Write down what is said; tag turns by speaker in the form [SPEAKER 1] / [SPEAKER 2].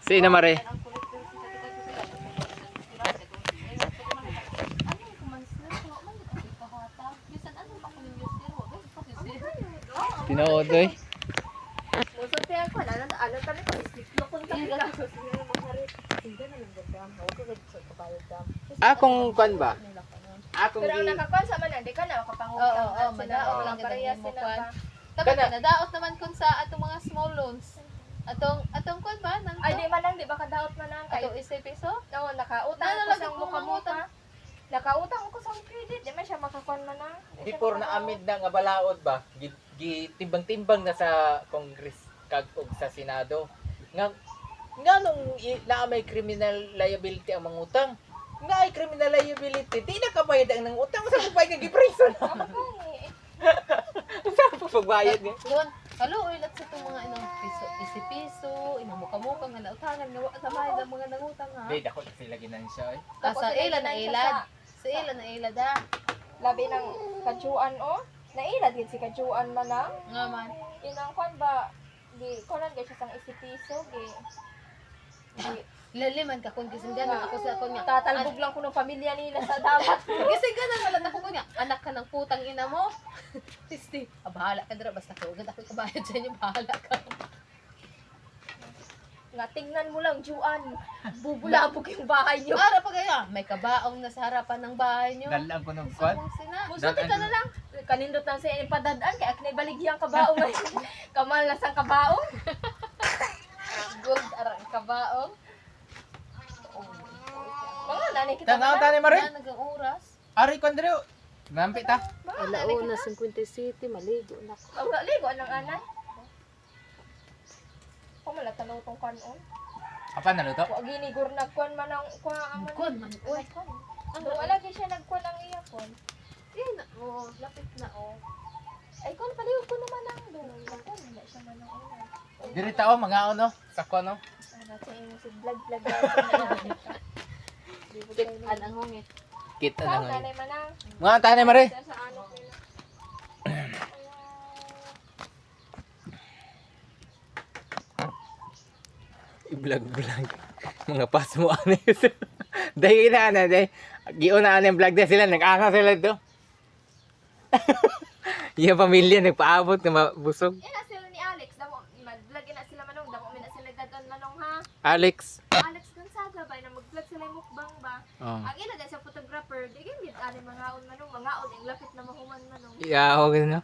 [SPEAKER 1] Si Ina Mare. Tinood eh. Kung kwan ba?
[SPEAKER 2] Pero ang nakakuan sa man, di ka na makapangutang.
[SPEAKER 3] Oo, madaot lang
[SPEAKER 2] parehas
[SPEAKER 3] mo
[SPEAKER 2] sila
[SPEAKER 3] kwan.
[SPEAKER 2] ba?
[SPEAKER 3] Tapos nadaot naman kun sa atong mga small loans. Atong kwan ba nang
[SPEAKER 2] Ay, di man lang, di ba kadaot man lang kayo?
[SPEAKER 3] atong 1 peso?
[SPEAKER 2] Oo, nakautang
[SPEAKER 3] Nalo
[SPEAKER 2] ko
[SPEAKER 3] lang
[SPEAKER 2] sa
[SPEAKER 3] kung
[SPEAKER 2] muka-muka. Nakautang ko sa credit, di man siya makakuan man lang.
[SPEAKER 1] Before na amid na nga balaod ba, gitimbang-timbang na sa Congress kag og sa Senado. Nga nung na may criminal liability ang mangutang. Nga ay criminal liability, di na kabayad ang nang utang sa pagbayad ng giprison. Sa pagbayad niya.
[SPEAKER 3] Doon, kaluoy lat sa itong mga inang piso, isi-piso, inang muka-muka nga nautangan nga wala tamayad ang mga nangutang ha.
[SPEAKER 1] Di dako na sila ginansya eh.
[SPEAKER 3] Sa ila na ilad. Sa ila na ilad ha.
[SPEAKER 2] Labi ng kajuan o. Naila din si kajuan man lang.
[SPEAKER 3] Nga man.
[SPEAKER 2] Inang kwan ba, di, kunan ka siya sang isipiso, di.
[SPEAKER 3] Laliman ka kung gising ganon ako sa ako niya.
[SPEAKER 2] Tatalbog lang ko ng pamilya nila sa dapat.
[SPEAKER 3] Gising ganon wala na ko niya. Anak ka ng putang ina mo. Tisti, bahala ka dira basta ko ugad ako kabayad sa inyo, bahala ka.
[SPEAKER 2] Nga tingnan mo lang, Juan. Bubulabog yung bahay niyo.
[SPEAKER 3] Ara pa kaya, may kabaong na sa harapan ng bahay niyo.
[SPEAKER 1] Dalang ko ng kwan.
[SPEAKER 2] Busuti ka na lang. Kanindot lang sa ipadadaan, kaya aknay baligyang kabaong. Kamal na sang kabaong.
[SPEAKER 3] Gold arang kabaong.
[SPEAKER 2] Mga nanay kita
[SPEAKER 1] Tanaw
[SPEAKER 2] na.
[SPEAKER 1] tani Mare.
[SPEAKER 3] Yan nagang oras.
[SPEAKER 1] Ari kon diri. Nampi ta.
[SPEAKER 3] Alauna 57 maligo na ko.
[SPEAKER 2] Ang ligo anang anay. Kumala tanaw tong kanon.
[SPEAKER 1] Apa na luto?
[SPEAKER 2] Wa ginigor nagkuan man ang kuha ang
[SPEAKER 3] Kon man oy.
[SPEAKER 2] Ang wala gyud siya nagkuan ang iya kon.
[SPEAKER 3] Eh na oh, lapit na oh.
[SPEAKER 2] Ay kon palihog ko naman ang doon. Nagkuan na siya man ang una.
[SPEAKER 1] Diri tao mga ano, sa kwan no.
[SPEAKER 2] Para sa inyo si vlog.
[SPEAKER 3] Kit ang hungit.
[SPEAKER 1] Kita
[SPEAKER 2] Sa
[SPEAKER 1] na nga.
[SPEAKER 2] nanay man ang
[SPEAKER 1] Mga tanay Mare.
[SPEAKER 2] sa ano nila.
[SPEAKER 1] I-vlog. Mga pasmo ano yun. Dahil na ano, dahil. Giuna ano yung vlog na sila, nag-anga sila ito. Yung pamilya, nagpaabot na mabusog.
[SPEAKER 2] Ina sila ni Alex, damo mag-vlog na sila manong, damo mi na sila dadon manong ha.
[SPEAKER 1] Alex.
[SPEAKER 2] Alex Gonzaga ba na mag-vlog sila yung mukbang ba?
[SPEAKER 1] Oh.
[SPEAKER 2] Ang ina dahil sa photographer, di gyud ani mangaon manong, mangaon ang lapit na mahuman manong.
[SPEAKER 1] Yeah, okay na.